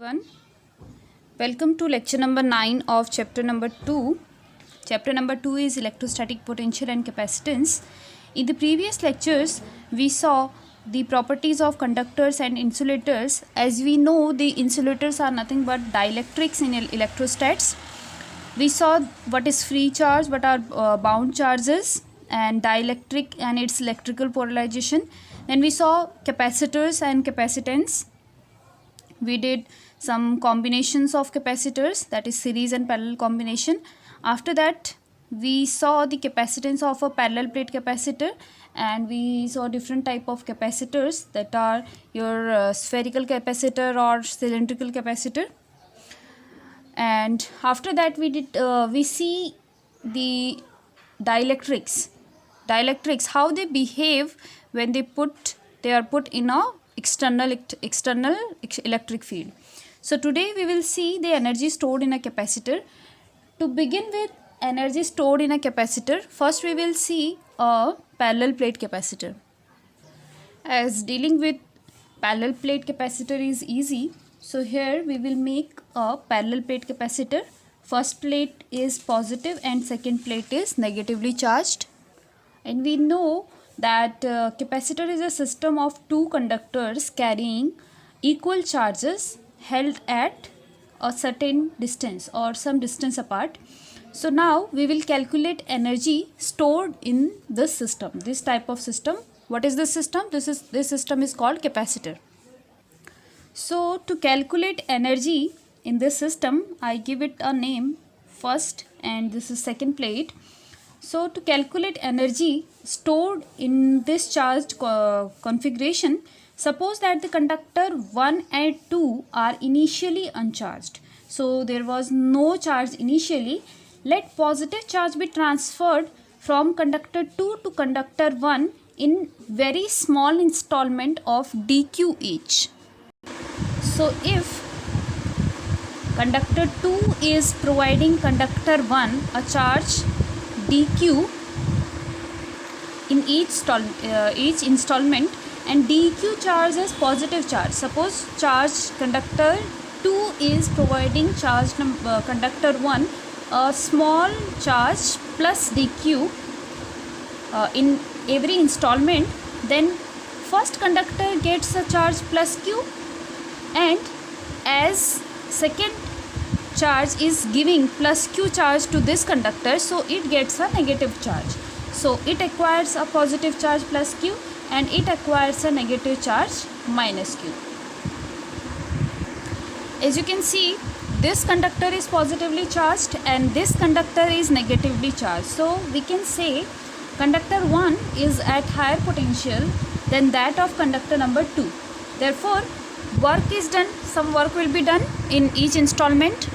everyone. Welcome to lecture number 9 of chapter number 2. Chapter number 2 is electrostatic potential and capacitance. In the previous lectures, we saw the properties of conductors and insulators. As we know, the insulators are nothing but dielectrics in electrostats. We saw what is free charge, what are bound charges, and dielectric and its electrical polarization. Then we saw capacitors and capacitance. We did some combinations of capacitors, that is series and parallel combination. After that, we saw the capacitance of a parallel plate capacitor, and we saw different type of capacitors, that are your spherical capacitor or cylindrical capacitor. And after that, we see the dielectrics, how they behave when they are put in a external electric field. So today we will see the energy stored in a capacitor. To begin with energy stored in a capacitor, first we will see a parallel plate capacitor. As dealing with parallel plate capacitor is easy, so here we will make a parallel plate capacitor. First plate is positive and second plate is negatively charged. And we know that capacitor is a system of two conductors carrying equal charges held at a certain distance or some distance apart. So now we will calculate energy stored in this system, this type of system. What is this system? This system is called capacitor. So to calculate energy in this system, I give it a name first, and this is second plate. So to calculate energy stored in this charged configuration, suppose that the conductor 1 and 2 are initially uncharged. So there was no charge initially. Let positive charge be transferred from conductor 2 to conductor 1 in very small installment of dq each. So if conductor 2 is providing conductor 1 a charge dq in each installment, and dq charge is positive charge. Suppose charge conductor 2 is providing charge conductor 1 a small charge plus dq in every installment, then first conductor gets a charge plus q, and as second charge is giving plus q charge to this conductor, so it gets a negative charge. So it acquires a positive charge plus q, and it acquires a negative charge minus q. As you can see, this conductor is positively charged and this conductor is negatively charged. So we can say conductor 1 is at higher potential than that of conductor number 2. Therefore, work is done, some work will be done in each installment.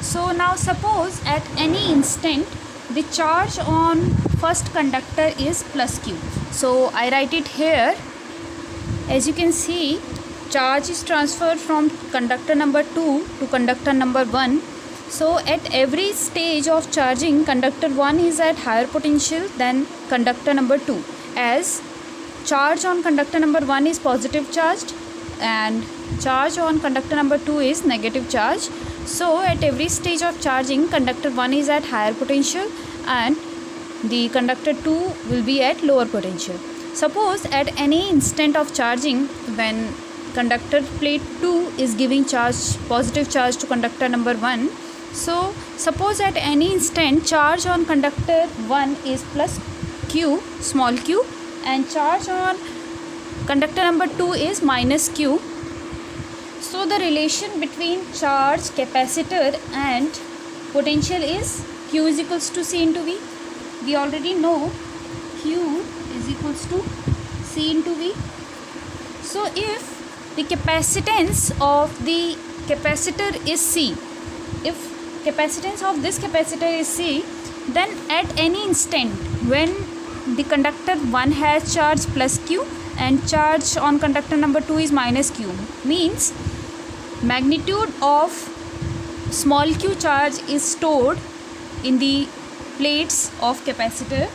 So now suppose at any instant the charge on first conductor is plus q. So I write it here. As you can see, charge is transferred from conductor number 2 to conductor number 1. So at every stage of charging, conductor 1 is at higher potential than conductor number 2, as charge on conductor number 1 is positive charged and charge on conductor number 2 is negative charge. So at every stage of charging, conductor 1 is at higher potential and the conductor 2 will be at lower potential. Suppose at any instant of charging, when conductor plate 2 is giving positive charge to conductor number 1, so suppose at any instant charge on conductor 1 is plus q, small q, and charge on conductor number 2 is minus q. So the relation between charge, capacitor and potential is q is equals to c into v. We already know q is equals to c into v. So if the capacitance of the capacitor is c, if capacitance of this capacitor is c, then at any instant when the conductor 1 has charge plus q and charge on conductor number 2 is minus q, means magnitude of small q charge is stored in the plates of capacitor,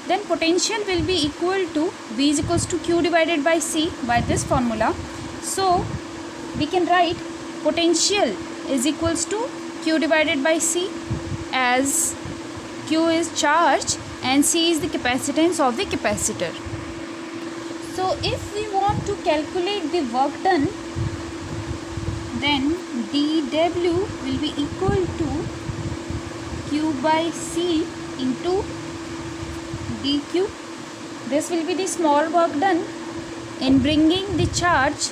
then potential will be equal to v is equals to q divided by c by this formula. So we can write potential is equals to Q divided by C, as Q is charge and C is the capacitance of the capacitor. So if we want to calculate the work done, then dW will be equal to Q by C into dQ. This will be the small work done in bringing the charge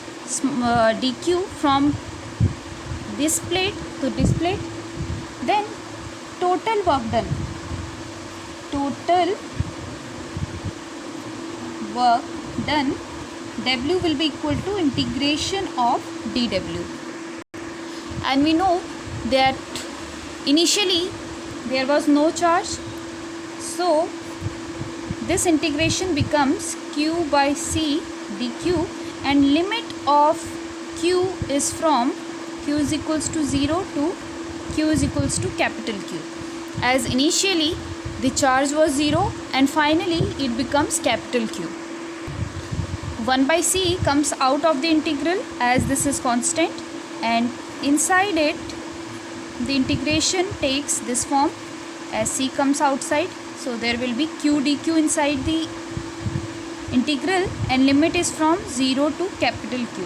dQ from this plate to this plate. Then total work done, W will be equal to integration of dW. And we know that initially there was no charge, so this integration becomes Q by C dQ, and limit of Q is from Q is equals to 0 to Q is equals to capital Q, as initially the charge was 0 and finally it becomes capital Q. 1 by C comes out of the integral, as this is constant, and inside it the integration takes this form as C comes outside. So there will be Q dQ inside the integral, and limit is from 0 to capital Q.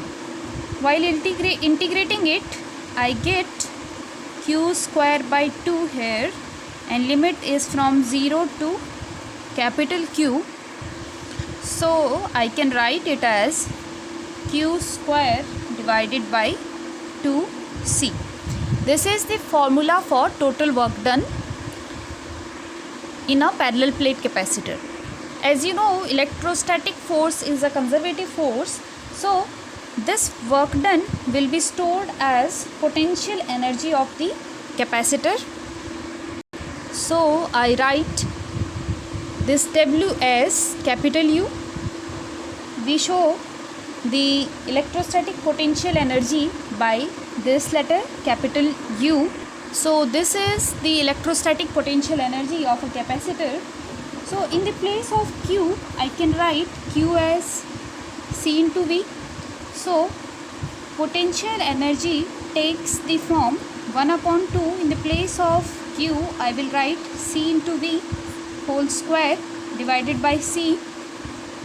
While integrating it, I get Q square by 2 here, and limit is from 0 to capital Q. So I can write it as Q square divided by 2C. This is the formula for total work done in a parallel plate capacitor. As you know, electrostatic force is a conservative force, so this work done will be stored as potential energy of the capacitor. So I write this W as capital U. We show the electrostatic potential energy by this letter capital U. So this is the electrostatic potential energy of a capacitor. So in the place of Q, I can write Q as C into V. So potential energy takes the form 1 upon 2. In the place of Q, I will write C into V whole square divided by C,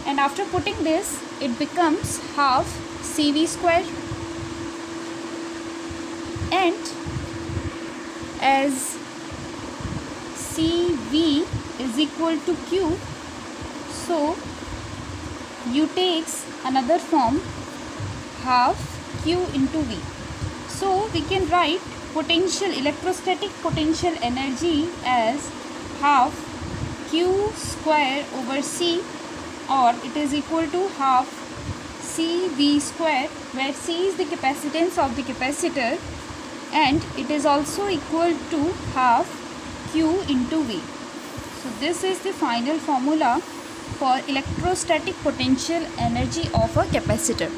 and after putting this, it becomes half CV square. And as CV is equal to Q, so U takes another form, half Q into V. So we can write electrostatic potential energy as half Q square over C, or it is equal to half CV square, where C is the capacitance of the capacitor, and it is also equal to half Q into V. So this is the final formula for electrostatic potential energy of a capacitor.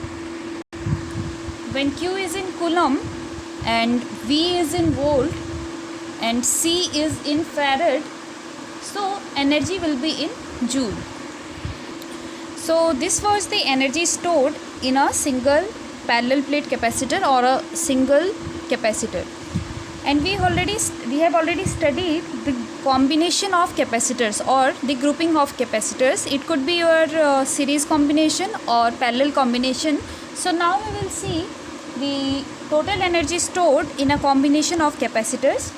When Q is in coulomb and V is in volt and C is in farad, so energy will be in joule. So this was the energy stored in a single parallel plate capacitor or a single capacitor. And we have already studied the combination of capacitors or the grouping of capacitors. It could be your series combination or parallel combination. So now we will see the total energy stored in a combination of capacitors.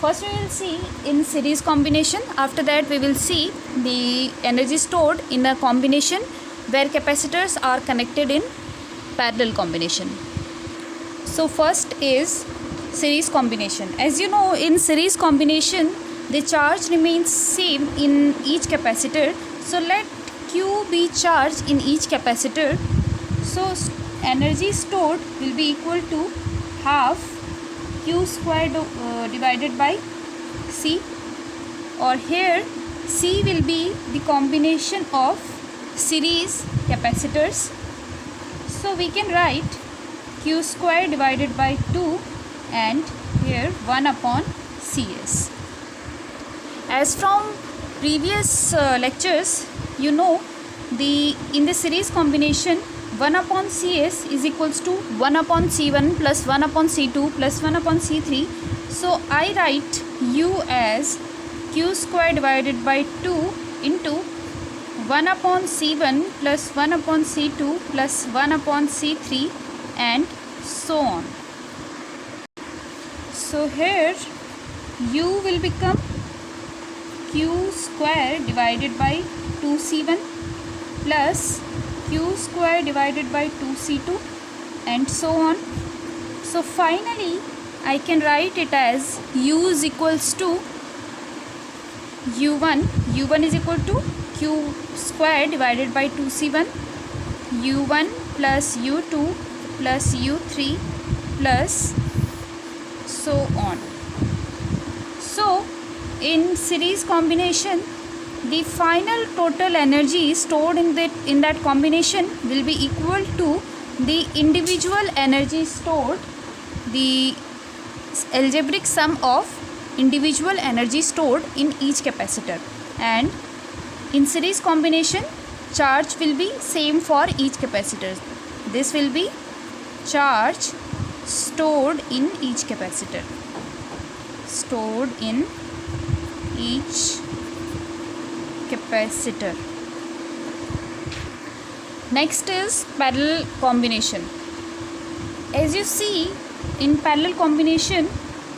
First we will see in series combination. After that we will see the energy stored in a combination where capacitors are connected in parallel combination. So first is series combination. As you know, in series combination the charge remains same in each capacitor. So let Q be charge in each capacitor. So energy stored will be equal to half Q squared divided by C, or here C will be the combination of series capacitors. So we can write Q square divided by 2 and here 1 upon CS. As from previous lectures, you know, in the series combination 1 upon Cs is equals to 1 upon C1 plus 1 upon C2 plus 1 upon C3. So I write U as Q square divided by 2 into 1 upon C1 plus 1 upon C2 plus 1 upon C3 and so on. So here U will become Q square divided by 2C1 plus Q square divided by 2C2 and so on. So finally I can write it as U is equals to U1 is equal to Q square divided by 2C1, U1 plus U2 plus U3 plus so on. So in series combination, the final total energy stored in that combination will be equal to the individual energy stored, the algebraic sum of individual energy stored in each capacitor. And in series combination, charge will be same for each capacitor. This will be charge stored in each capacitor, stored in each capacitor. Next is parallel combination. As you see, in parallel combination,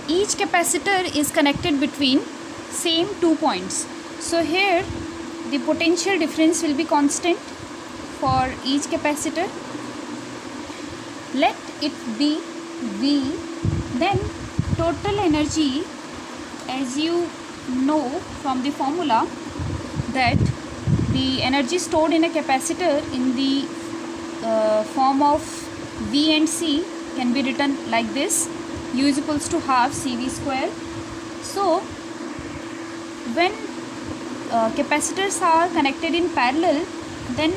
each capacitor is connected between same 2 points. So here the potential difference will be constant for each capacitor. Let it be V. Then total energy, as you know from the formula, that the energy stored in a capacitor in the form of V and C can be written like this: U is equals to half CV square. So when capacitors are connected in parallel, then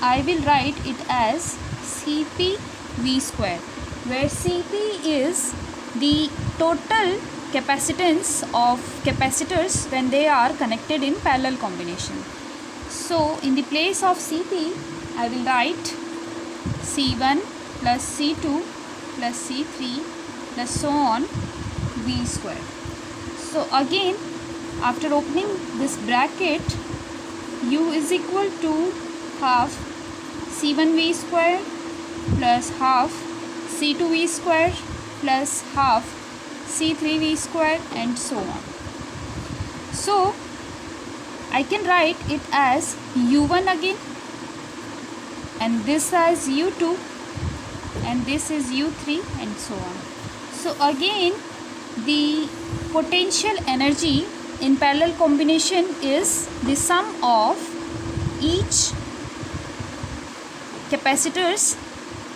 I will write it as CP V square, where Cp is the total capacitance of capacitors when they are connected in parallel combination. So in the place of Cp, I will write C1 plus C2 plus C3 plus so on V square. So again, after opening this bracket, U is equal to half C1 V square plus half C2 V square plus half C3 V square and so on. So I can write it as U1 again, and this as U2, and this is U3 and so on. So again, the potential energy in parallel combination is the sum of each capacitor's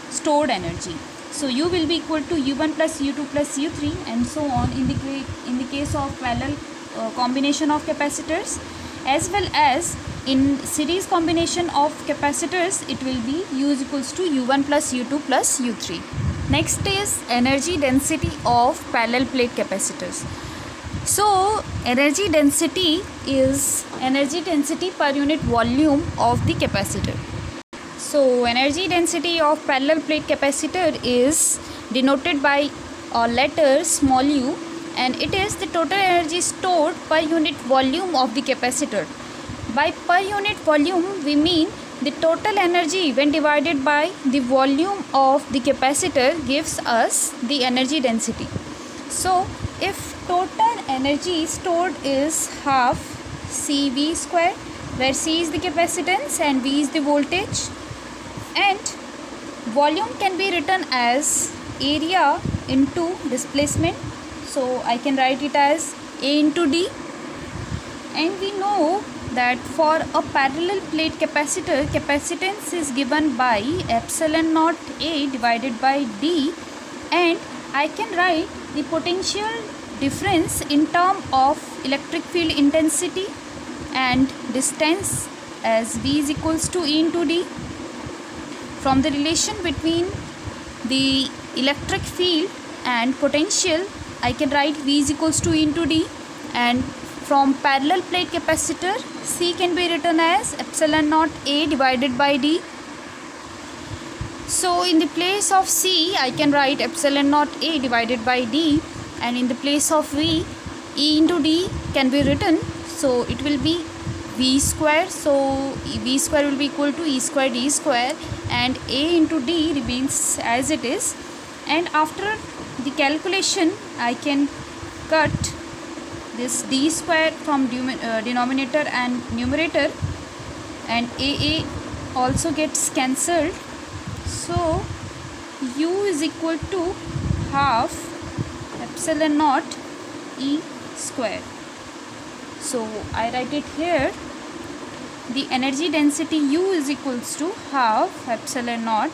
stored energy. So U will be equal to U1 plus U2 plus U3 and so on in the case of parallel combination of capacitors, as well as in series combination of capacitors it will be U is equals to U1 plus U2 plus U3. Next is energy density of parallel plate capacitors. So energy density is energy density per unit volume of the capacitor. So energy density of parallel plate capacitor is denoted by a letter small u, and it is the total energy stored per unit volume of the capacitor. By per unit volume we mean the total energy when divided by the volume of the capacitor gives us the energy density. So if total energy stored is half CV square, where C is the capacitance and V is the voltage, and volume can be written as area into displacement, so I can write it as A into D. And we know that for a parallel plate capacitor, capacitance is given by epsilon naught A divided by D, and I can write the potential difference in term of electric field intensity and distance as V is equals to E into D. From the relation between the electric field and potential, I can write V is equals to E into D, and from parallel plate capacitor, C can be written as epsilon naught A divided by D. So in the place of C, I can write epsilon naught A divided by D, and in the place of V, E into D can be written. So it will be V square. So V square will be equal to E square D square, and A into D remains as it is. And after the calculation, I can cut this D square from denominator and numerator, and AA also gets cancelled. So U is equal to half epsilon naught E square. So I write it here. The energy density U is equals to half epsilon naught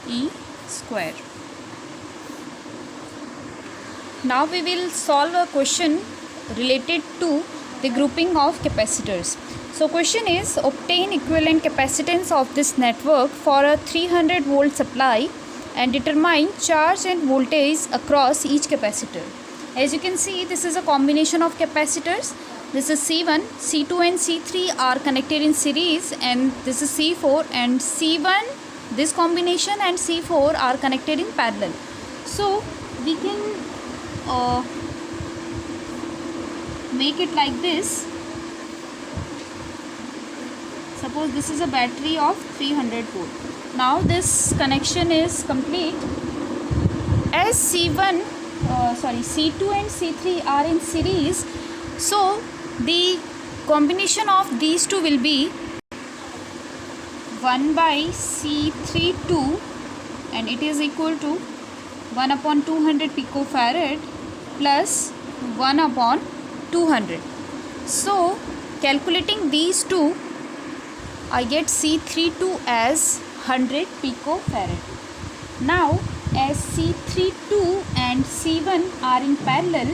E square. Now we will solve a question related to the grouping of capacitors. So question is, obtain equivalent capacitance of this network for a 300 volt supply and determine charge and voltage across each capacitor. As you can see, this is a combination of capacitors. This is C1, C2 and C3 are connected in series, and this is C4, and C1, this combination, and C4 are connected in parallel. So we can make it like this. Suppose this is a battery of 300 volt. Now this connection is complete. As C2 and C3 are in series, so the combination of these two will be 1 by C32, and it is equal to 1 upon 200 picofarad plus 1 upon 200. So calculating these two, I get C32 as 100 picofarad. Now as C32 and C1 are in parallel,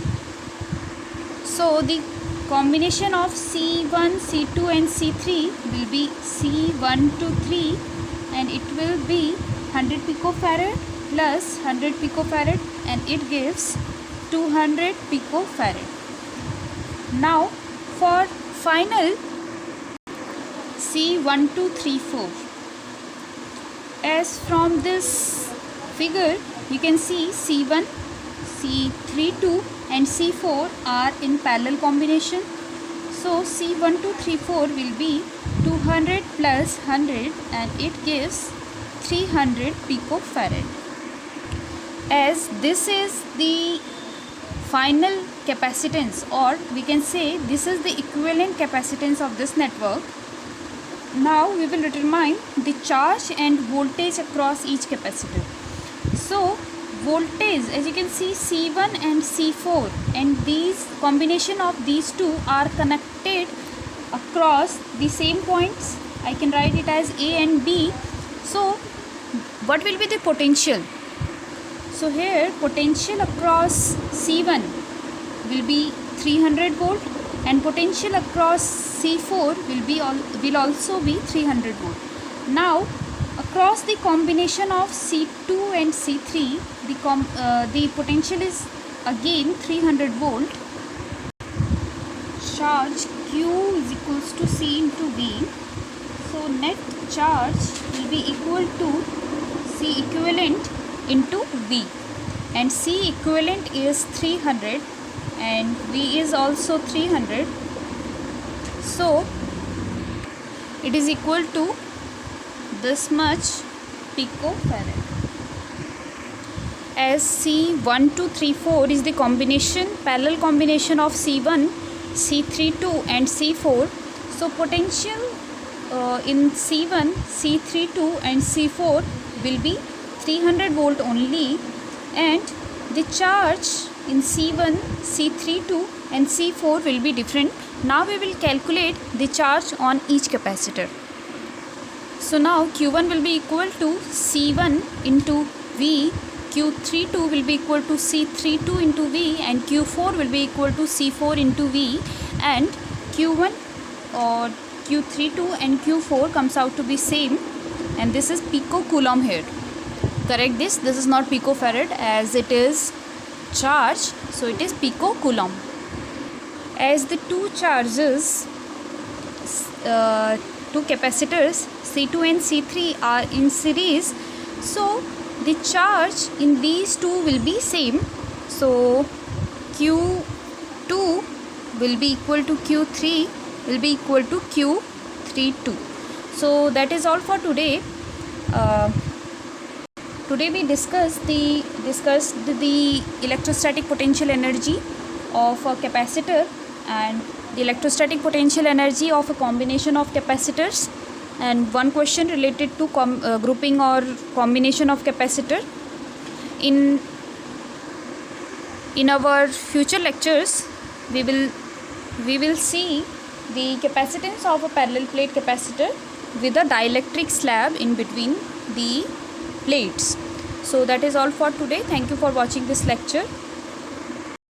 so the combination of C1, C2 and C3 will be C1 to 3, and it will be 100 picofarad plus 100 picofarad, and it gives 200 picofarad. Now for final C1234, as from this figure you can see C1, C32 and C4 are in parallel combination. So C1234 will be 200 plus 100, and it gives 300 picofarad. As this is the final capacitance, or we can say this is the equivalent capacitance of this network. Now we will determine the charge and voltage across each capacitor. So voltage, as you can see, C1 and C4, and these combination of these two are connected across the same points. I can write it as A and B. So what will be the potential? So here potential across C1 will be 300 volt, and potential across C4 will also be 300 volt. Now across the combination of C2 and C3, the potential is again 300 volt. Charge Q is equals to C into V. So net charge will be equal to C equivalent into V, and C equivalent is 300 and V is also 300. So it is equal to this much picofarad. As C1234 is the combination, parallel combination of C1, C32 and C4. So potential in C1, C32 and C4 will be 300 volt only, and the charge in C1, C32 and C4 will be different. Now we will calculate the charge on each capacitor. So now Q1 will be equal to C1 into V, Q32 will be equal to C32 into V, and Q4 will be equal to C4 into V, and Q1 or Q32 and Q4 comes out to be same, and this is picocoulomb here. Correct this is not picofarad as it is charge, so it is picocoulomb. As the two charges, two capacitors C2 and C3 are in series, So the charge in these two will be same. So Q2 will be equal to Q3 will be equal to Q32. So that is all for today. Today we discussed the electrostatic potential energy of a capacitor and the electrostatic potential energy of a combination of capacitors, and one question related to grouping or combination of capacitor. In our future lectures we will see the capacitance of a parallel plate capacitor with a dielectric slab in between the plates. So that is all for today. Thank you for watching this lecture.